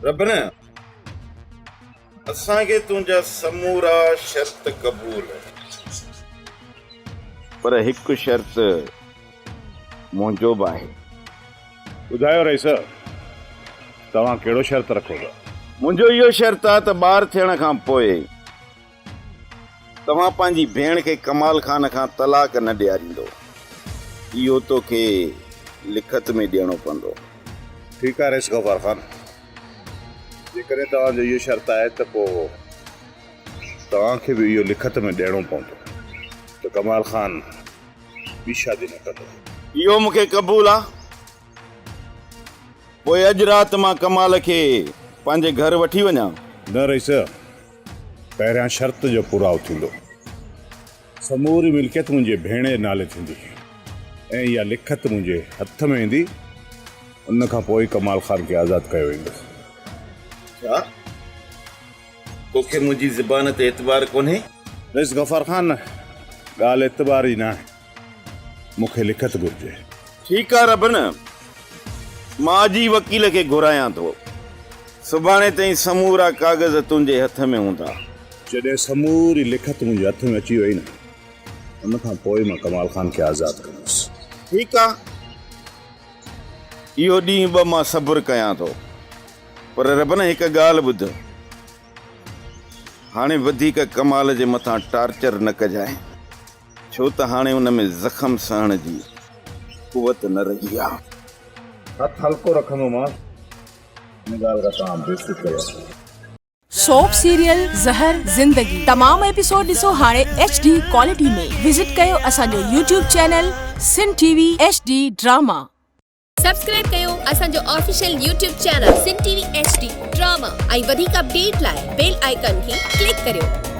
रब न असांखे तुंहिंजा समूरा शर्त क़बूल पर हिकु शर्त मुंहिंजो बि आहे। ॿुधायो रईस, तव्हां कहिड़ो शर्त रखो था? मुंहिंजो इहो शर्त आहे त ॿार थियण खां पोइ तव्हां पंहिंजी भेण खे कमाल खान खां तलाक न ॾियारींदो। इहो तोखे लिखत में ॾियणो पवंदो। ठीकु आहे रईस गफ़ार ख़ान, जेकॾहिं तव्हांजो इहो शर्त आहे त पोइ तव्हांखे बि इहो लिखत में ॾियणो पवंदो त कमाल ख़ान ॿी शादी न कंदो। इहो मूंखे क़बूल आहे। पोइ अॼु राति मां कमाल खे पंहिंजे घर वठी वञा? न रईस, पहिरियां शर्त जो पुराव थींदो। समूरी मिल्कियत मुंहिंजे भेण जे नाले थींदी ऐं इहा लिखत मुंहिंजे हथ में ईंदी। उन खां पोइ कमाल ख़ान खे आज़ादु कयो वेंदुसि। छा तोखे मुंहिंजी ज़बान ते एतबार कोन्हे? रईस गफ़ार ख़ान, ॻाल्हि एतबार जी न आहे, मूंखे लिखत घुरिजे। ठीकु आहे रब न, मां अॼु ई वकील खे घुरायां थो। सुभाणे ताईं समूरा काग़ज़ तुंहिंजे हथ में हूंदा। जॾहिं समूरी लिखत मुंहिंजे हथ में अची वई न, उन खां पोइ मां कमाल ख़ान खे आज़ादु कंदुसि। ठीकु आहे, इहो ॾींहुं ॿ मां सब्र कयां थो। पर रब न हिकु ॻाल्हि ॿुध, हाणे वधीक कमाल जे मथां टार्चर न कजांइ, छो त हाणे उन में ज़ख़म सहण जी कुवत न रही आहे। हथ हल्को रखंदोमांसि, इन ॻाल्हि खां तव्हां बेफ़िक्र रहो। सोप सीरियल ज़हर ज़िंदगी तमाम एपिसोड ॾिसो हाणे HD क्वालिटी में। विजिट कयो असांजो YouTube चैनल सिन TV HD ड्रामा। सब्सक्राइब कयो असांजो ऑफिशियल YouTube चैनल सिन TV HD ड्रामा ऐं वधीक अपडेट लाइ बेल आइकन खे क्लिक करियो।